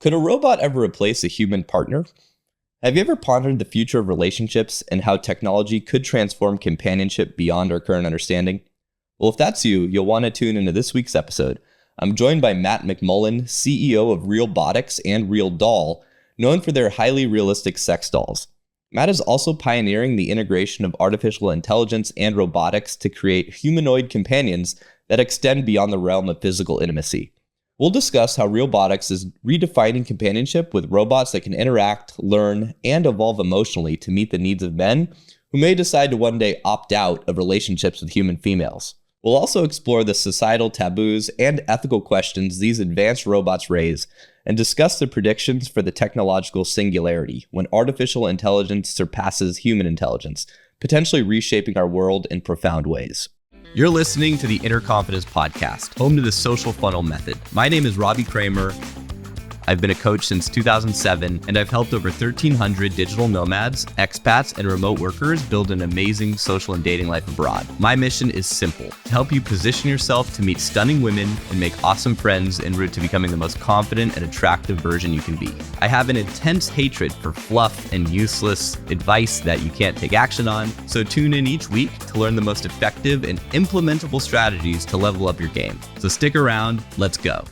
Could a robot ever replace a human partner? Have you ever pondered the future of relationships and how technology could transform companionship beyond our current understanding? Well, if that's you, you'll want to tune into this week's episode. I'm joined by Matt McMullen, CEO of Realbotix and Real Doll, known for their highly realistic sex dolls. Matt is also pioneering the integration of artificial intelligence and robotics to create humanoid companions that extend beyond the realm of physical intimacy. We'll discuss how Realbotix is redefining companionship with robots that can interact, learn, and evolve emotionally to meet the needs of men who may decide to one day opt out of relationships with human females. We'll also explore the societal taboos and ethical questions these advanced robots raise and discuss the predictions for the technological singularity when artificial intelligence surpasses human intelligence, potentially reshaping our world in profound ways. You're listening to the Inner Confidence Podcast, home to the social funnel method. My name is Robbie Kramer. I've been a coach since 2007, and I've helped over 1,300 digital nomads, expats, and remote workers build an amazing social and dating life abroad. My mission is simple: to help you position yourself to meet stunning women and make awesome friends en route to becoming the most confident and attractive version you can be. I have an intense hatred for fluff and useless advice that you can't take action on, so tune in each week to learn the most effective and implementable strategies to level up your game. So stick around, let's go.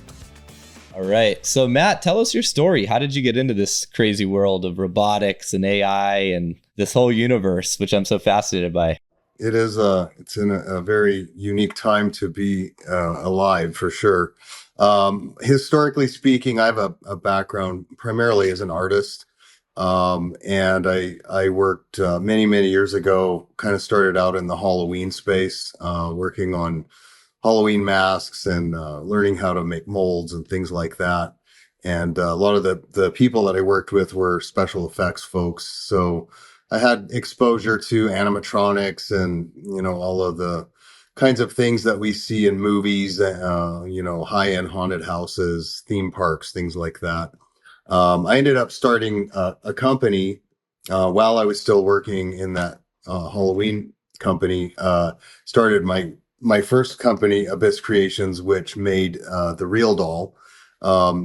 All right. So Matt, tell us your story. How did you get into this crazy world of robotics and AI and this whole universe, which I'm so fascinated by? It's in a very unique time to be alive, for sure. Historically speaking, I have a background primarily as an artist. And I worked many years ago, kind of started out in the Halloween space, working on Halloween masks and learning how to make molds and things like that. And a lot of the people that I worked with were special effects folks. So I had exposure to animatronics and, all of the kinds of things that we see in movies, high-end haunted houses, theme parks, things like that. I ended up starting a company while I was still working in that Halloween company, started my first company, Abyss Creations, which made the RealDoll,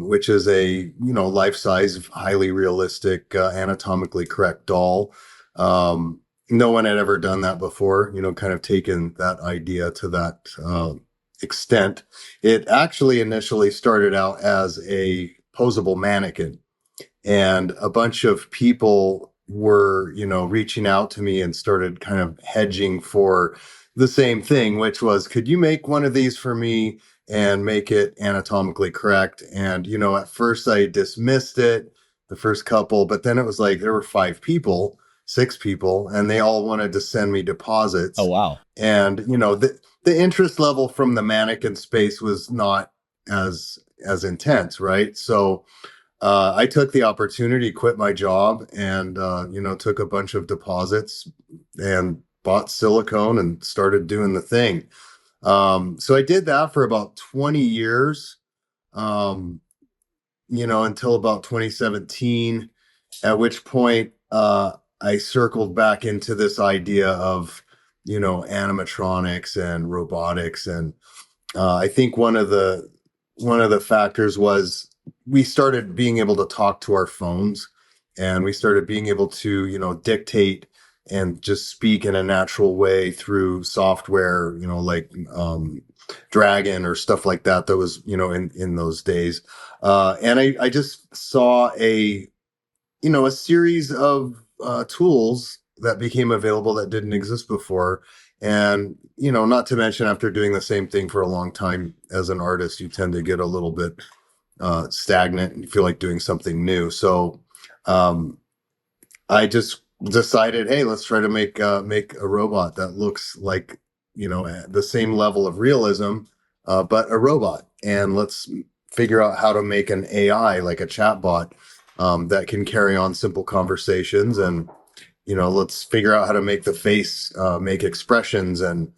which is a life-size, highly realistic, anatomically correct doll. No one had ever done that before. Kind of taken that idea to that extent. It actually initially started out as a posable mannequin, and a bunch of people were reaching out to me and started kind of hedging for the same thing, which was, could you make one of these for me and make it anatomically correct? And, at first I dismissed it, the first couple, but then it was like there were 6 people, and they all wanted to send me deposits. Oh, wow. And, the interest level from the mannequin space was not as intense, right? So I took the opportunity, quit my job, and, took a bunch of deposits and bought silicone and started doing the thing. So I did that for about 20 years, until about 2017, at which point I circled back into this idea of, animatronics and robotics. And I think one of the factors was we started being able to talk to our phones, and we started being able to, dictate and just speak in a natural way through software, like Dragon or stuff like that was, in those days. And I just saw a series of tools that became available that didn't exist before. And, not to mention, after doing the same thing for a long time as an artist, you tend to get a little bit stagnant and feel like doing something new. So I just decided, hey, let's try to make a robot that looks like, the same level of realism, but a robot. And let's figure out how to make an AI, like a chatbot, that can carry on simple conversations. And, let's figure out how to make the face make expressions. And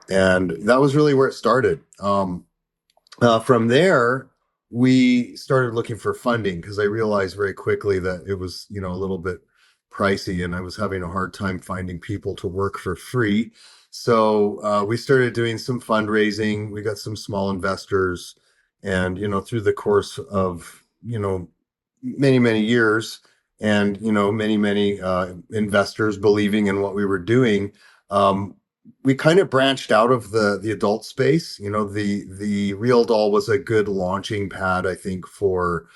that was really where it started. From there, we started looking for funding because I realized very quickly that it was, a little bit pricey, and I was having a hard time finding people to work for free. So we started doing some fundraising. We got some small investors, and through the course of many years, and many investors believing in what we were doing, we kind of branched out of the adult space. The RealDoll was a good launching pad, I think, for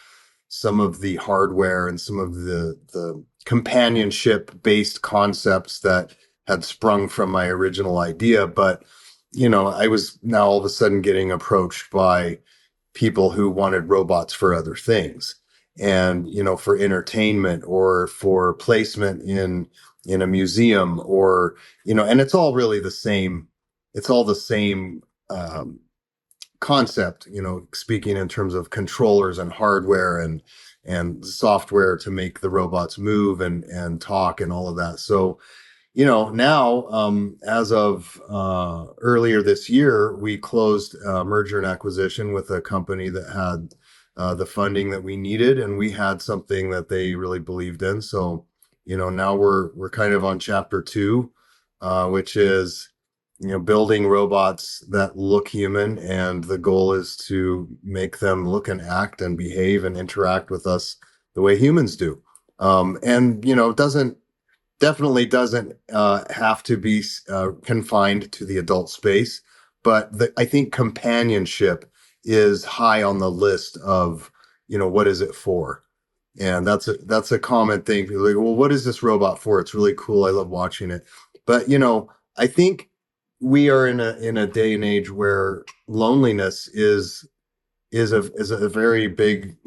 some of the hardware and some of the companionship based concepts that had sprung from my original idea. But I was now all of a sudden getting approached by people who wanted robots for other things, and for entertainment or for placement in a museum, or and it's all really the same. It's all the same concept, speaking in terms of controllers and hardware and software to make the robots move and talk and all of that. So now, as of earlier this year, we closed a merger and acquisition with a company that had the funding that we needed, and we had something that they really believed in. So, now we're kind of on chapter two, which is building robots that look human, and the goal is to make them look and act and behave and interact with us the way humans do. And doesn't definitely doesn't have to be confined to the adult space, but I think companionship is high on the list of, what is it for? And that's a common thing. People are like, well, what is this robot for? It's really cool. I love watching it. But I think we are in a day and age where loneliness is a very big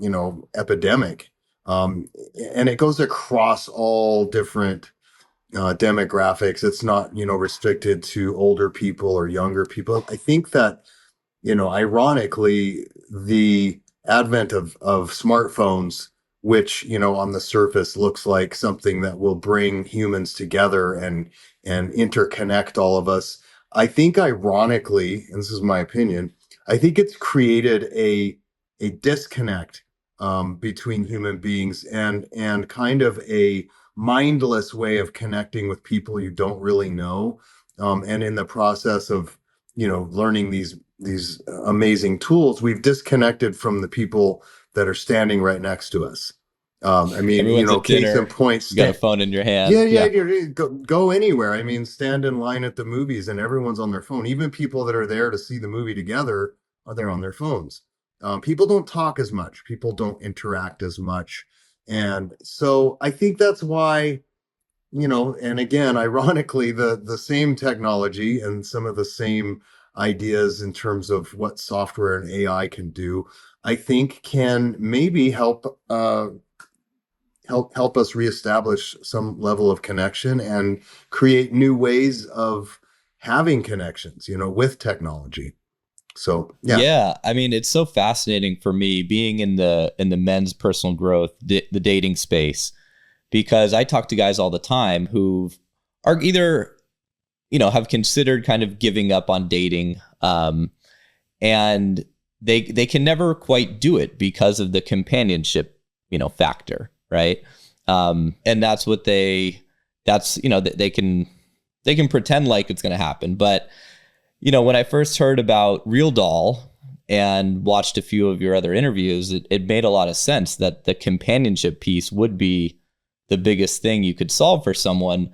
epidemic, and it goes across all different demographics. It's not restricted to older people or younger people. I think that ironically, the advent of smartphones, which on the surface looks like something that will bring humans together and interconnect all of us, I think ironically, and this is my opinion, I think it's created a disconnect between human beings, and kind of a mindless way of connecting with people you don't really know. And in the process of learning these amazing tools, we've disconnected from the people that are standing right next to us. I mean, Everyone's at case in dinner, point, you got a phone in your yeah, hand. yeah, Yeah. go anywhere. I mean, stand in line at the movies and everyone's on their phone. Even people that are there to see the movie together are there on their phones. People don't talk as much. People don't interact as much. And so I think that's why, and again, ironically, the same technology and some of the same ideas in terms of what software and AI can do, I think can maybe help us reestablish some level of connection and create new ways of having connections, with technology. So yeah. Yeah, I mean, it's so fascinating for me being in the men's personal growth, the dating space, because I talk to guys all the time who are either, have considered kind of giving up on dating, and they can never quite do it because of the companionship, factor, right? And that's what they can pretend like it's going to happen, but when I first heard about RealDoll and watched a few of your other interviews, it made a lot of sense that the companionship piece would be the biggest thing you could solve for someone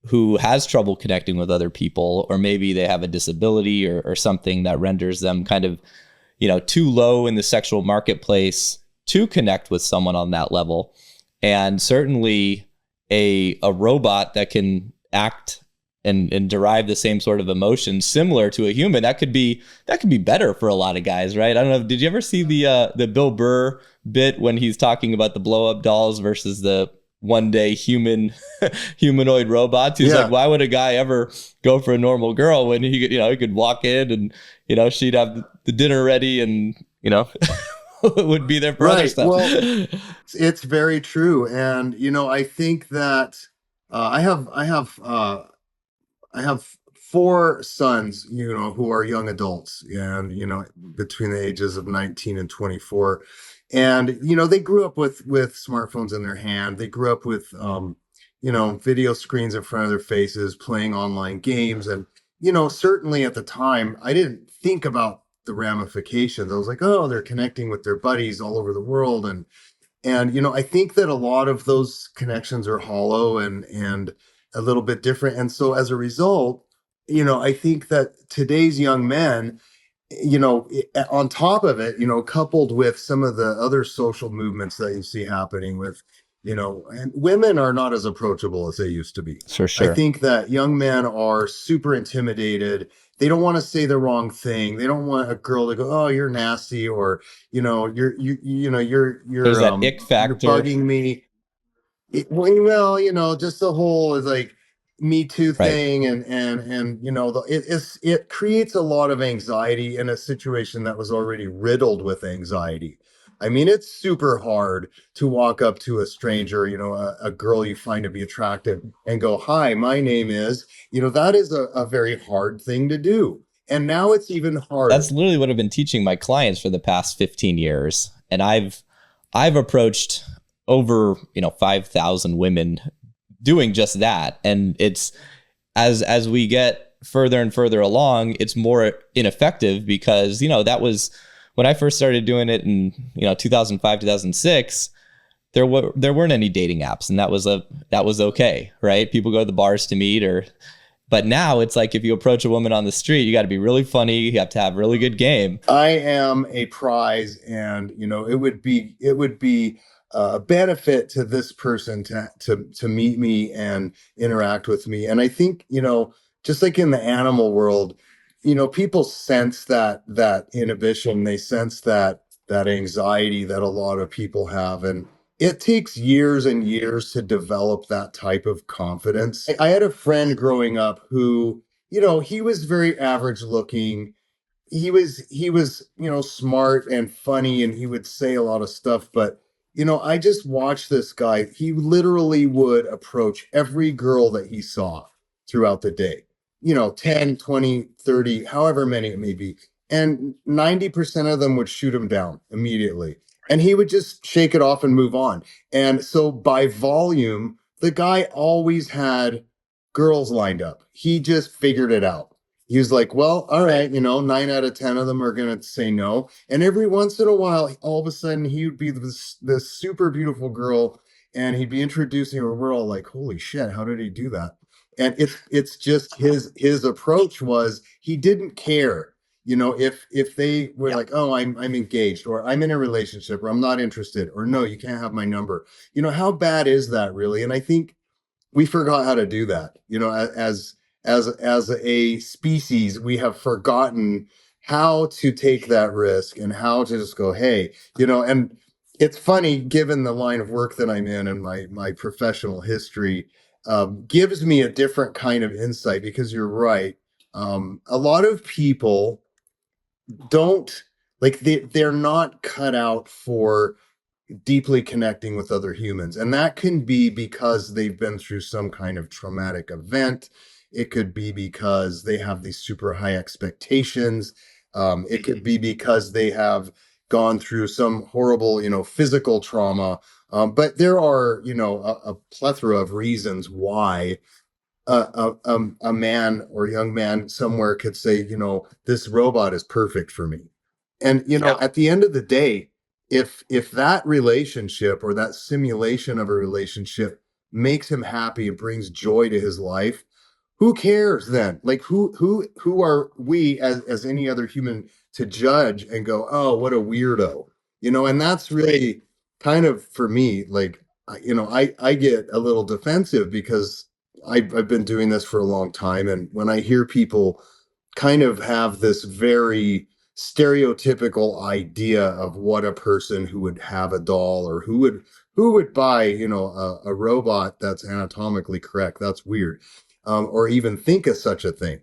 who has trouble connecting with other people, or maybe they have a disability or something that renders them kind of, too low in the sexual marketplace to connect with someone on that level. And certainly a robot that can act and derive the same sort of emotions similar to a human, that could be better for a lot of guys, right? I don't know. Did you ever see the Bill Burr bit when he's talking about the blow up dolls versus the one day humanoid robots? He's like, why would a guy ever go for a normal girl when he could walk in and she'd have the dinner ready and would be there for other Right. stuff. Well, it's very true. And I think that I have four sons, who are young adults, and between the ages of 19 and 24. And they grew up with smartphones in their hand. They grew up with video screens in front of their faces, playing online games. And certainly at the time, I didn't think about the ramifications. I was like, oh, they're connecting with their buddies all over the world, and And, I think that a lot of those connections are hollow and a little bit different. And so as a result, I think that today's young men, on top of it, coupled with some of the other social movements that you see happening with, and women are not as approachable as they used to be. For I sure. think that young men are super intimidated. They don't want to say the wrong thing. They don't want a girl to go, "Oh, you're nasty," or, There's that ick you're factor. bugging me. Well, just the whole is like Me Too Right. thing, and it creates a lot of anxiety in a situation that was already riddled with anxiety. I mean, it's super hard to walk up to a stranger, a girl you find to be attractive, and go, "Hi, my name is," that is a very hard thing to do. And now it's even That's harder. literally what I've been teaching my clients for the past 15 years. And I've approached over, 5,000 women doing just that. And it's as we get further and further along, it's more ineffective because, that was when I first started doing it in, 2005, 2006. There weren't any dating apps, and that was okay, right? People go to the bars to meet, or but now it's like if you approach a woman on the street, you got to be really funny, you have to have really good game. I am a prize, and it would be a benefit to this person to meet me and interact with me. And I think, just like in the animal world, people sense that inhibition, they sense that anxiety that a lot of people have, and it takes years and years to develop that type of confidence. I had a friend growing up who, he was very average looking. He was smart and funny, and he would say a lot of stuff, but I just watched this guy. He literally would approach every girl that he saw throughout the day, 10, 20, 30, however many it may be, and 90% of them would shoot him down immediately, and he would just shake it off and move on. And so by volume, the guy always had girls lined up. He just figured it out. He was like, "Well, all right, 9 out of 10 of them are going to say no." And every once in a while, all of a sudden, he would be this super beautiful girl, and he'd be introducing her. We're all like, "Holy shit, how did he do that?" And it's just his approach was, he didn't care, if they were like, "Oh, I'm engaged," or "I'm in a relationship," or "I'm not interested," or "No, you can't have my number." How bad is that really? And I think we forgot how to do that. As a species, we have forgotten how to take that risk and how to just go, "Hey," and it's funny, given the line of work that I'm in and my professional history, gives me a different kind of insight, because you're right. A lot of people don't, like, they're not cut out for deeply connecting with other humans. And that can be because they've been through some kind of traumatic event. It could be because they have these super high expectations. It could be because they have gone through some horrible, physical trauma. But there are, a plethora of reasons why a man or young man somewhere could say, "This robot is perfect for me." And at the end of the day, if that relationship or that simulation of a relationship makes him happy and brings joy to his life, who cares then? Like, who are we as any other human to judge and go, "Oh, what a weirdo," And that's really kind of, for me, like, I get a little defensive, because I've been doing this for a long time, and when I hear people kind of have this very stereotypical idea of what a person who would have a doll, or who would buy, a robot that's anatomically correct, that's weird, or even think of such a thing.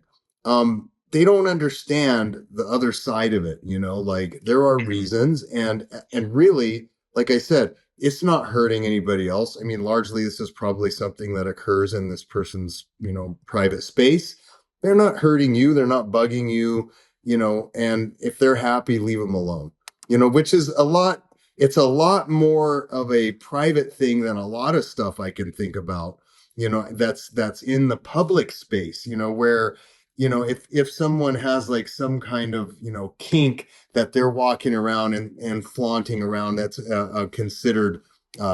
They don't understand the other side of it. Like, there are reasons, and really, like I said, it's not hurting anybody else. I mean, largely this is probably something that occurs in this person's, private space. They're not hurting you, they're not bugging you, and if they're happy, leave them alone. Which is a lot. It's a lot more of a private thing than a lot of stuff I can think about, that's in the public space, where if someone has like some kind of, kink that they're walking around and flaunting around, that's considered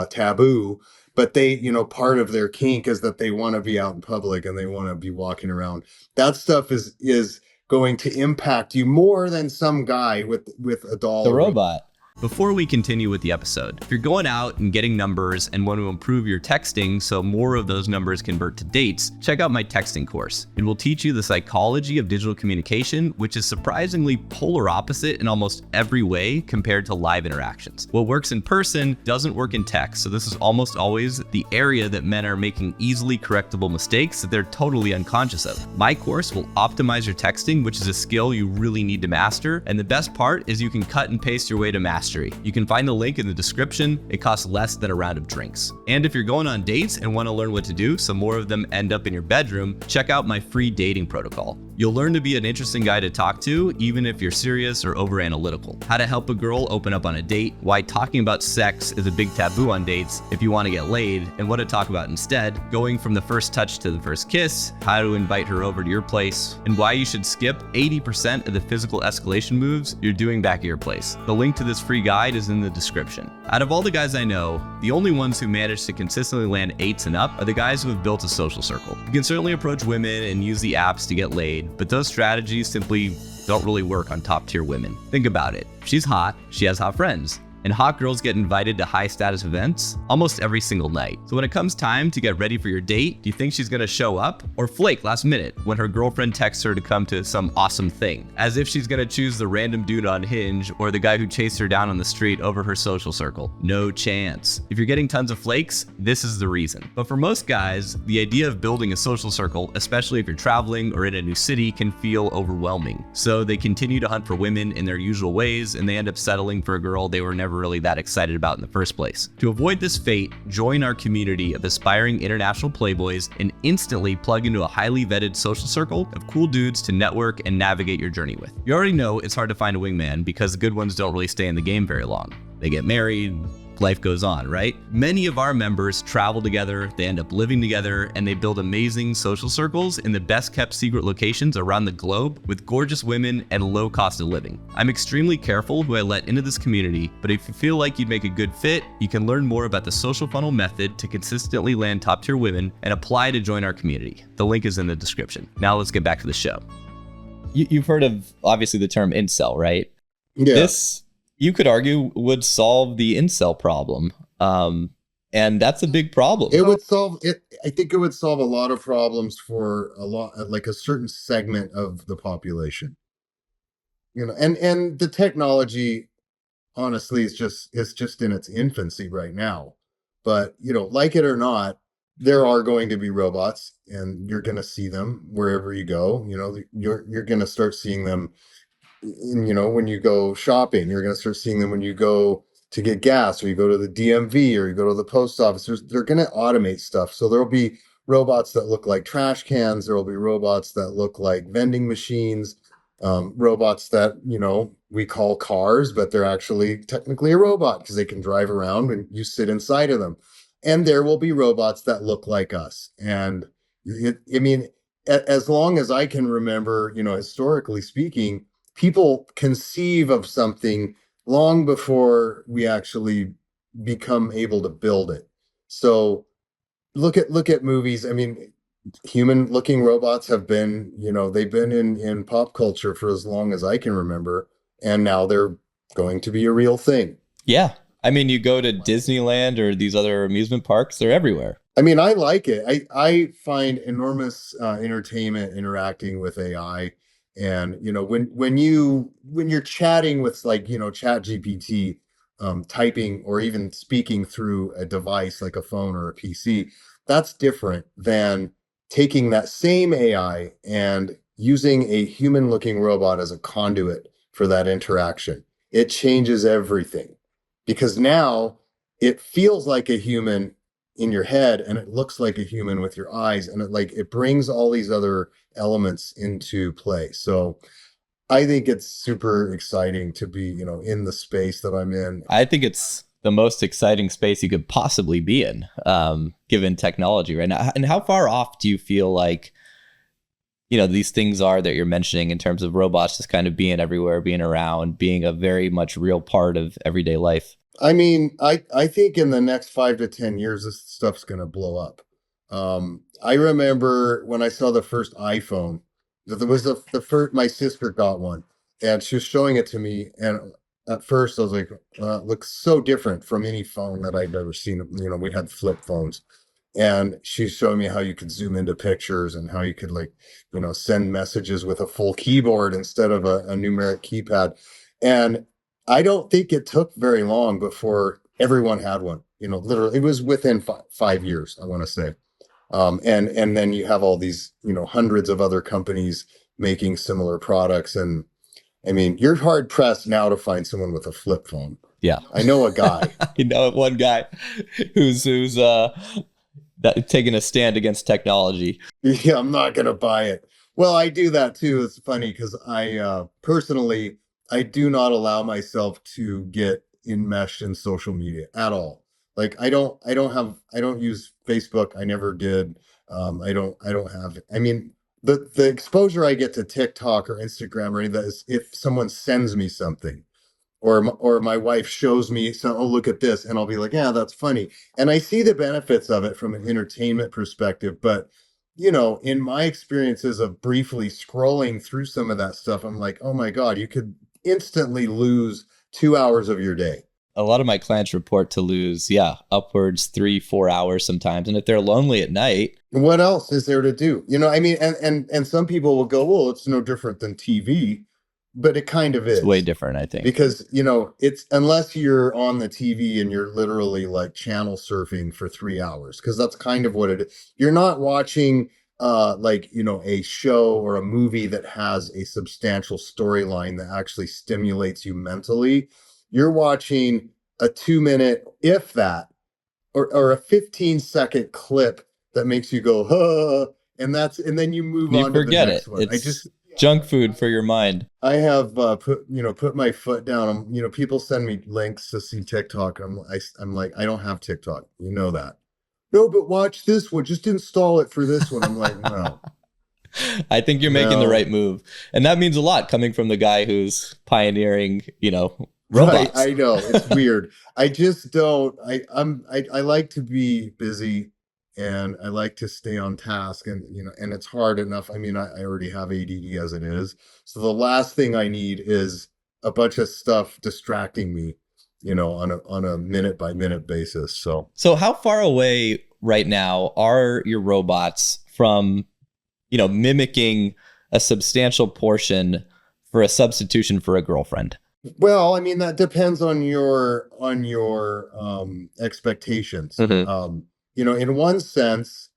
taboo. But they, part of their kink is that they want to be out in public and they want to be walking around. That stuff is going to impact you more than some guy with a doll. The robot. Before we continue with the episode, if you're going out and getting numbers and want to improve your texting so more of those numbers convert to dates, check out my texting course. It will teach you the psychology of digital communication, which is surprisingly polar opposite in almost every way compared to live interactions. What works in person doesn't work in text, so this is almost always the area that men are making easily correctable mistakes that they're totally unconscious of. My course will optimize your texting, which is a skill you really need to master, and the best part is you can cut and paste your way to mastery. You can find the link in the description. It costs less than a round of drinks. And if you're going on dates and want to learn what to do so more of them end up in your bedroom, check out my free dating protocol. You'll learn to be an interesting guy to talk to, even if you're serious or over analytical. How to help a girl open up on a date, why talking about sex is a big taboo on dates if you want to get laid, and what to talk about instead, going from the first touch to the first kiss, how to invite her over to your place, and why you should skip 80% of the physical escalation moves you're doing back at your place. The link to this free guide is in the description. Out of all the guys I know, the only ones who manage to consistently land 8s and up are the guys who have built a social circle. You can certainly approach women and use the apps to get laid, but those strategies simply don't really work on top tier women. Think about it. If she's hot, she has hot friends. And hot girls get invited to high status events almost every single night. So when it comes time to get ready for your date, do you think she's gonna show up or flake last minute when her girlfriend texts her to come to some awesome thing? As if she's gonna choose the random dude on Hinge or the guy who chased her down on the street over her social circle. No chance. If you're getting tons of flakes, this is the reason. But for most guys, the idea of building a social circle, especially if you're traveling or in a new city, can feel overwhelming. So they continue to hunt for women in their usual ways, and they end up settling for a girl they were never really that excited about in the first place. To avoid this fate, join our community of aspiring international playboys and instantly plug into a highly vetted social circle of cool dudes to network and navigate your journey with. You already know it's hard to find a wingman because the good ones don't really stay in the game very long. They get married, life goes on, right? Many of our members travel together, they end up living together, and they build amazing social circles in the best kept secret locations around the globe with gorgeous women and low cost of living. I'm extremely careful who I let into this community, but if you feel like you'd make a good fit, you can learn more about the social funnel method to consistently land top tier women and apply to join our community. The link is in the description. Now let's get back to the show. You've heard of, obviously, the term incel, right? Yeah. This, you could argue, would solve the incel problem. And that's a big problem. It would solve it. I think it would solve a lot of problems for like a certain segment of the population. And the technology, honestly, is just in its infancy right now. But, like it or not, there are going to be robots, and you're going to see them wherever you go. You're going to start seeing them. When you go shopping, you're going to start seeing them when you go to get gas, or you go to the DMV, or you go to the post office. They're going to automate stuff. So there'll be robots that look like trash cans. There will be robots that look like vending machines, robots that, we call cars, but they're actually technically a robot because they can drive around and you sit inside of them. And there will be robots that look like us. And as long as I can remember, historically speaking, people conceive of something long before we actually become able to build it. So look at movies. I mean, human looking robots have been, they've been in pop culture for as long as I can remember. And now they're going to be a real thing. Yeah. I mean, you go to Disneyland or these other amusement parks, they're everywhere. I mean, I like it. I find enormous entertainment interacting with AI. And, when you're chatting with, like, Chat GPT, typing or even speaking through a device like a phone or a PC, that's different than taking that same AI and using a human looking robot as a conduit for that interaction. It changes everything, because now it feels like a human in your head and it looks like a human with your eyes, and it brings all these other elements into play. So I think it's super exciting to be, in the space that I'm in. I think it's the most exciting space you could possibly be in, given technology right now. And how far off do you feel like, these things are that you're mentioning in terms of robots just kind of being everywhere, being around, being a very much real part of everyday life. I mean, I think in the next 5 to 10 years, this stuff's going to blow up. I remember when I saw the first iPhone, that there was the first, my sister got one and she was showing it to me. And at first I was like, it looks so different from any phone that I'd ever seen. We had flip phones. And she's showing me how you could zoom into pictures and how you could send messages with a full keyboard instead of a numeric keypad. And I don't think it took very long before everyone had one. Literally, it was within 5 years, I want to say. And then you have all these, hundreds of other companies making similar products. And I mean, you're hard pressed now to find someone with a flip phone. Yeah. I know a guy. One guy who's taking a stand against technology. Yeah, I'm not gonna buy it. Well, I do that too. It's funny because I personally I do not allow myself to get enmeshed in social media at all. Like I don't use Facebook. I never did. I don't have I mean the exposure I get to TikTok or Instagram or any of that is if someone sends me something or my wife shows me, so oh, look at this, and I'll be like, yeah, that's funny, and I see the benefits of it from an entertainment perspective. But in my experiences of briefly scrolling through some of that stuff, I'm like, oh my god, you could instantly lose 2 hours of your day. A lot of my clients report to lose, upwards 3-4 hours sometimes, and if they're lonely at night, What else is there to do? I mean, and some people will go, well, it's no different than TV, but it kind of it's is. way different, I think. Because it's unless you're on the TV and you're literally like channel surfing for 3 hours, because that's kind of what it is. You're not watching a show or a movie that has a substantial storyline that actually stimulates you mentally. You're watching a 2 minute, if that, or a 15-second clip that makes you go, huh, and then you move You on to the forget next it. one. It's junk food for your mind. I have put my foot down. People send me links to see TikTok. I'm like, I don't have TikTok. You know that. No, but watch this one. Just install it for this one. I'm like, no. I think you're making the right move. And that means a lot coming from the guy who's pioneering, robots. Right, I know. It's weird. I just don't I like to be busy and I like to stay on task, and and it's hard enough. I mean, I already have ADD as it is. So the last thing I need is a bunch of stuff distracting me, on a minute by minute basis. So how far away right now are your robots from, mimicking a substantial portion for a substitution for a girlfriend? Well, I mean, that depends on your expectations. Mm-hmm. In one sense,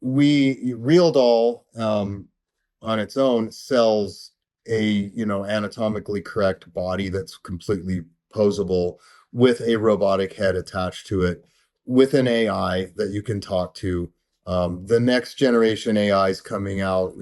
RealDoll on its own sells a anatomically correct body that's completely posable with a robotic head attached to it, with an AI that you can talk to. The next generation AI is coming out,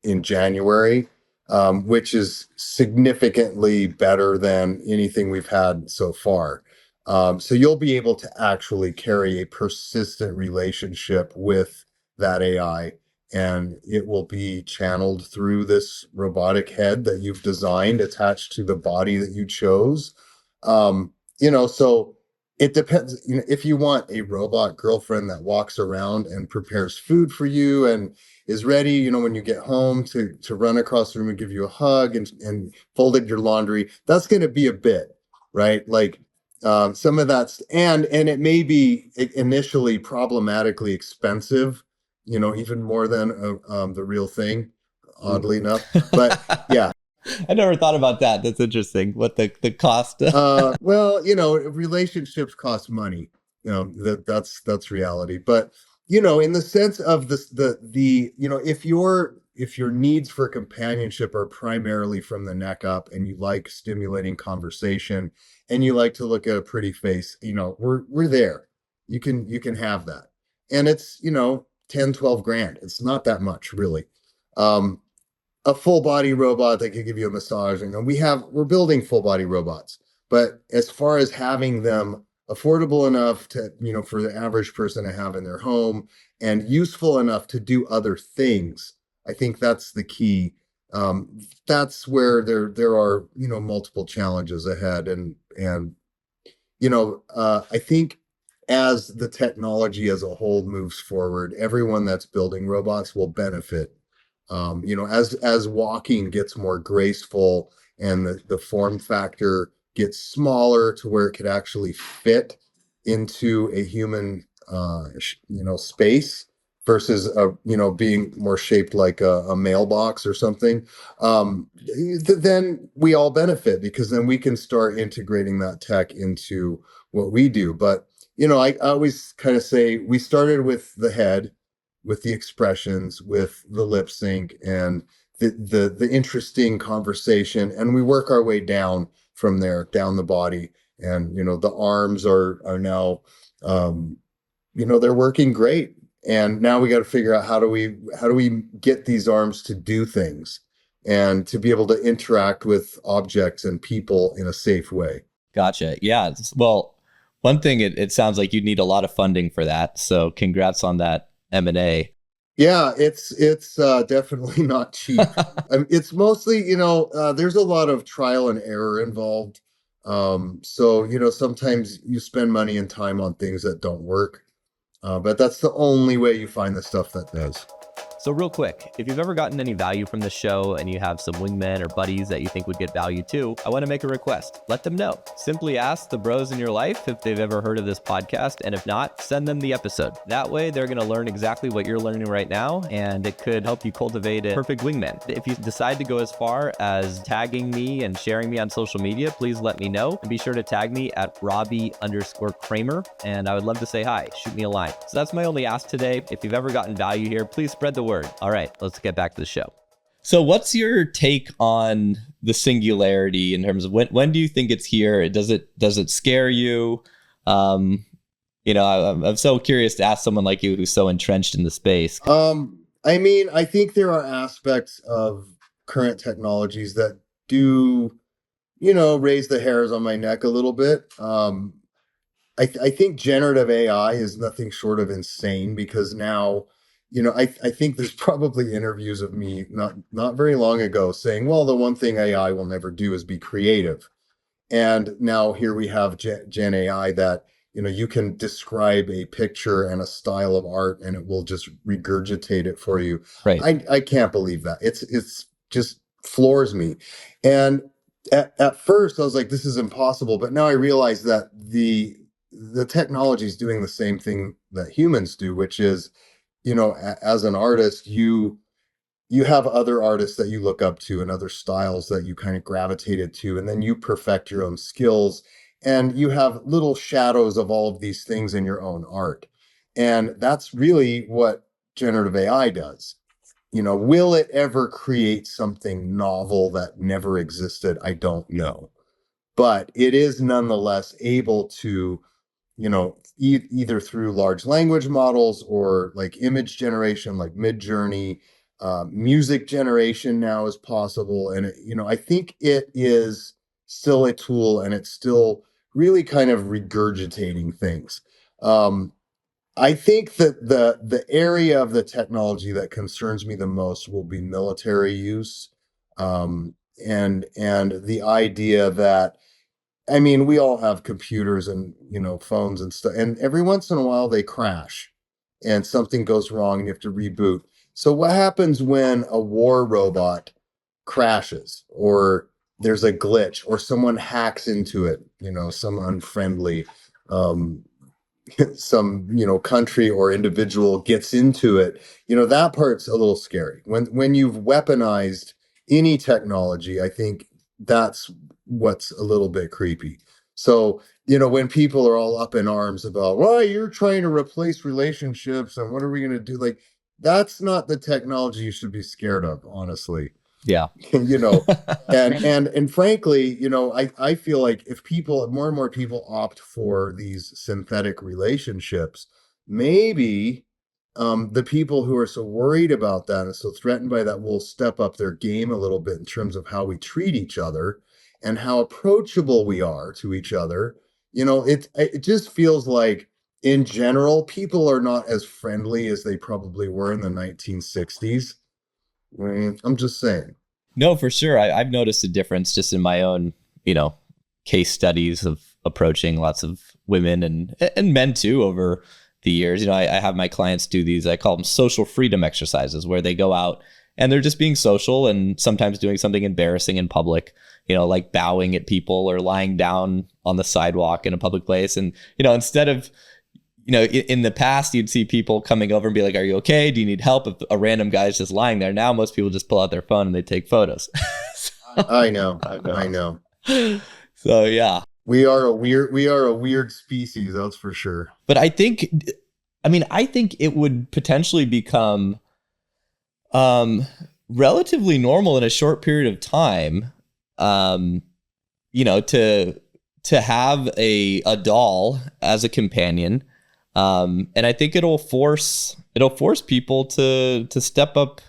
in January, which is significantly better than anything we've had so far. So you'll be able to actually carry a persistent relationship with that AI, and it will be channeled through this robotic head that you've designed attached to the body that you chose. So it depends. If you want a robot girlfriend that walks around and prepares food for you and is ready, when you get home to run across the room and give you a hug and folded your laundry, that's going to be a bit, right? Like some of that's, and it may be initially problematically expensive, even more than the real thing, oddly enough. But yeah. I never thought about that. That's interesting. What the cost? Well, relationships cost money. That's reality. But in the sense of this, if your needs for companionship are primarily from the neck up, and you like stimulating conversation, and you like to look at a pretty face, we're there. You can have that, and it's 10-12 grand. It's not that much, really. A full body robot that could give you a massage, and we're building full body robots, but as far as having them affordable enough to for the average person to have in their home and useful enough to do other things, I think that's the key. That's where there are, multiple challenges ahead. And I think as the technology as a whole moves forward, everyone that's building robots will benefit. As walking gets more graceful and the form factor gets smaller to where it could actually fit into a human, space versus being more shaped like a mailbox or something. Then we all benefit because then we can start integrating that tech into what we do. But I always kind of say we started with the head, with the expressions, with the lip sync, and the interesting conversation, and we work our way down from there, down the body. And the arms are now, they're working great. And now we got to figure out how do we get these arms to do things and to be able to interact with objects and people in a safe way. Gotcha. Yeah. Well, one thing, it sounds like you'd need a lot of funding for that. So congrats on that M&A. Yeah, it's definitely not cheap. It's mostly, there's a lot of trial and error involved. So sometimes you spend money and time on things that don't work, but that's the only way you find the stuff that does. So real quick, if you've ever gotten any value from the show and you have some wingmen or buddies that you think would get value too, I want to make a request. Let them know. Simply ask the bros in your life if they've ever heard of this podcast, and if not, send them the episode. That way they're going to learn exactly what you're learning right now, and it could help you cultivate a perfect wingman. If you decide to go as far as tagging me and sharing me on social media, please let me know, and be sure to tag me at Robbie_Kramer, and I would love to say hi. Shoot me a line. So that's my only ask today. If you've ever gotten value here, please spread the word. All right, let's get back to the show. So what's your take on the singularity in terms of when do you think it's here? Does it scare you? I'm so curious to ask someone like you who's so entrenched in the space. I think there are aspects of current technologies that do, raise the hairs on my neck a little bit. I think generative AI is nothing short of insane because now, I think there's probably interviews of me not very long ago saying, well, the one thing AI will never do is be creative. And now here we have Gen AI that, you can describe a picture and a style of art and it will just regurgitate it for you. Right. I can't believe that. It's just floors me. And at first I was like, this is impossible. But now I realize that the technology is doing the same thing that humans do, which is, as an artist, you have other artists that you look up to and other styles that you kind of gravitated to, and then you perfect your own skills, and you have little shadows of all of these things in your own art. And that's really what generative AI does. Will it ever create something novel that never existed? I don't know. But it is nonetheless able to, either through large language models or like image generation, like Midjourney, music generation now is possible. And, I think it is still a tool and it's still really kind of regurgitating things. I think that the area of the technology that concerns me the most will be military use, and the idea that, we all have computers and, phones and stuff, and every once in a while they crash and something goes wrong and you have to reboot. So what happens when a war robot crashes or there's a glitch or someone hacks into it, some unfriendly, um, some, country or individual gets into it, that part's a little scary. When you've weaponized any technology, I think that's what's a little bit creepy. So, when people are all up in arms about, well, you're trying to replace relationships and what are we going to do? Like, that's not the technology you should be scared of, honestly. Yeah. And frankly, I feel like if more and more people opt for these synthetic relationships, maybe the people who are so worried about that and so threatened by that will step up their game a little bit in terms of how we treat each other and how approachable we are to each other. It just feels like in general, people are not as friendly as they probably were in the 1960s. I mean, I'm just saying. No, for sure. I've noticed a difference just in my own, case studies of approaching lots of women and men too over the years. I have my clients do these, I call them social freedom exercises, where they go out and they're just being social and sometimes doing something embarrassing in public, like bowing at people or lying down on the sidewalk in a public place. And, instead of, in the past, you'd see people coming over and be like, "Are you okay? Do you need help?" If a random guy's just lying there. Now, most people just pull out their phone and they take photos. I know. I know. So, yeah. We are a weird species, that's for sure. But I think it would potentially become relatively normal in a short period of time, to have a doll as a companion. And I think it'll force people to step up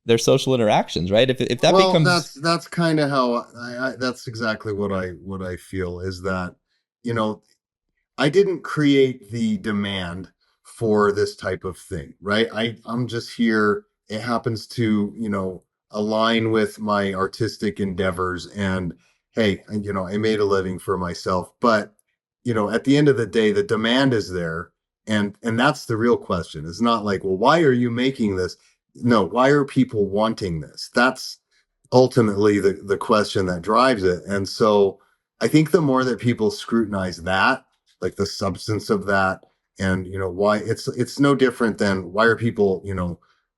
their social interactions, right? If that becomes, that's kind of how that's exactly what I feel is that, you know, I didn't create the demand for this type of thing, right? I'm just here. It happens to, align with my artistic endeavors. And hey, I made a living for myself. But, at the end of the day, the demand is there. And that's the real question. It's not like, well, why are you making this? No, why are people wanting this? That's ultimately the question that drives it. And so I think the more that people scrutinize that, like the substance of that, and why it's no different than why are people,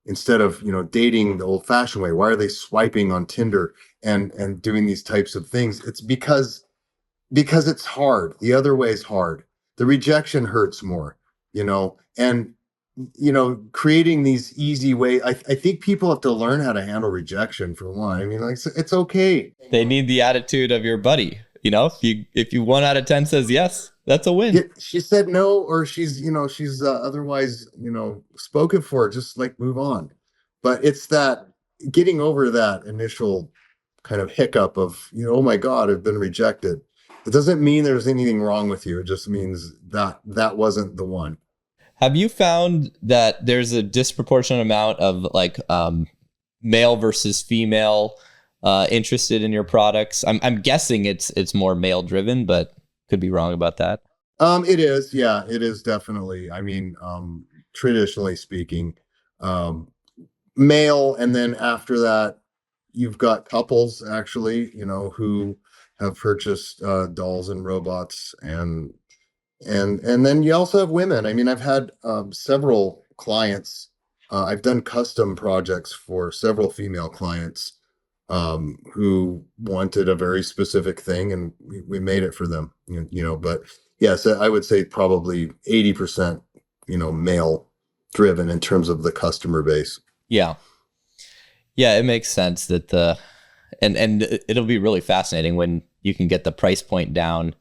instead of dating the old fashioned way, why are they swiping on Tinder and doing these types of things? It's because it's hard. The other way is hard. The rejection hurts more, and creating these easy way. I think people have to learn how to handle rejection for one. I mean, like, it's okay. they need the attitude of your buddy. If you 1 out of 10 says yes, that's a win. Yeah, she said no, or she's otherwise, spoken for. Just like move on. But it's that getting over that initial kind of hiccup of, oh my God, I've been rejected. It doesn't mean there's anything wrong with you. It just means that that wasn't the one. Have you found that there's a disproportionate amount of like male versus female interested in your products? I'm guessing it's more male driven, but could be wrong about that. It is, yeah, it is definitely. I mean, traditionally speaking, um, male, and then after that, you've got couples actually, who have purchased dolls and robots, and then you also have women. I mean, I've had several clients. I've done custom projects for several female clients who wanted a very specific thing, and we made it for them. But yes, I would say probably 80%, male driven in terms of the customer base. Yeah. Yeah, it makes sense that and it'll be really fascinating when you can get the price point down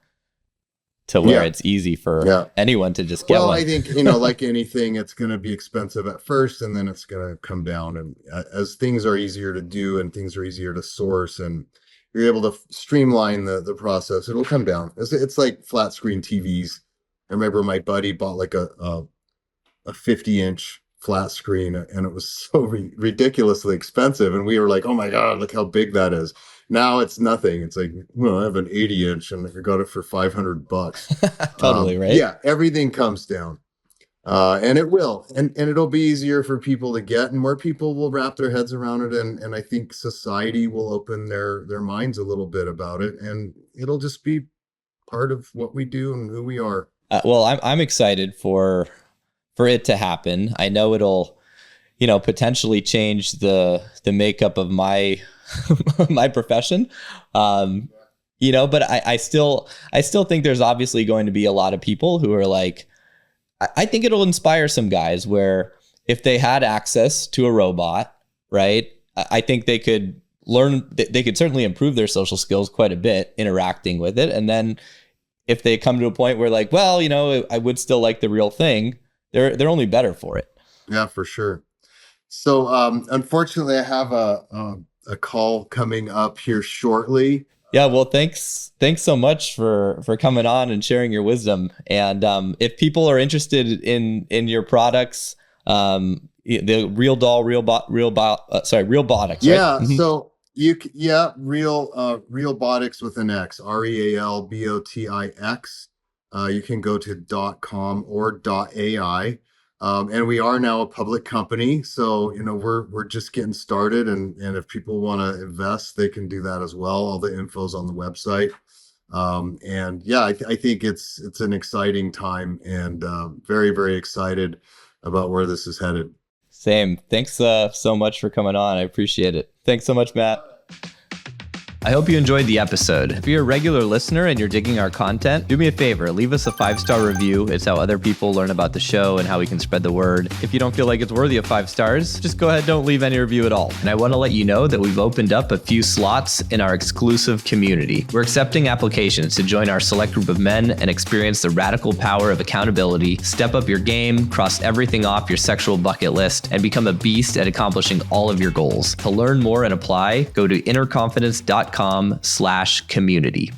to where it's easy for anyone to just get one. I think, like anything, it's going to be expensive at first, and then it's going to come down. And as things are easier to do and things are easier to source, and you're able to streamline the process, it'll come down. It's like flat screen TVs. I remember my buddy bought like a 50-inch flat screen, and it was so ridiculously expensive. And we were like, oh my God, look how big that is. Now it's nothing. It's like, well, I have an 80-inch and I got it for $500. Totally, right? Yeah, everything comes down. And it will. And it'll be easier for people to get, and more people will wrap their heads around it. And I think society will open their minds a little bit about it. And it'll just be part of what we do and who we are. Well, I'm excited for it to happen. I know it'll, potentially change the makeup of my my profession. But I still think there's obviously going to be a lot of people who are like, I think it'll inspire some guys where if they had access to a robot, right, I think they could certainly improve their social skills quite a bit interacting with it. And then if they come to a point where like, well, I would still like the real thing, they're only better for it. Yeah, for sure. So unfortunately, I have a call coming up here shortly. Yeah, well, thanks so much for coming on and sharing your wisdom. And if people are interested in your products, The Real Doll, Realbotix, right? Yeah. So Realbotix with an X, RealBotix. You can go to .com or .ai. And we are now a public company. So, we're just getting started. And if people want to invest, they can do that as well. All the info's on the website. And yeah, I think it's an exciting time, and very, very excited about where this is headed. Same. Thanks so much for coming on. I appreciate it. Thanks so much, Matt. I hope you enjoyed the episode. If you're a regular listener and you're digging our content, do me a favor, leave us a 5-star review. It's how other people learn about the show and how we can spread the word. If you don't feel like it's worthy of 5 stars, just go ahead, don't leave any review at all. And I want to let you know that we've opened up a few slots in our exclusive community. We're accepting applications to join our select group of men and experience the radical power of accountability, step up your game, cross everything off your sexual bucket list, and become a beast at accomplishing all of your goals. To learn more and apply, go to innerconfidence.com/community.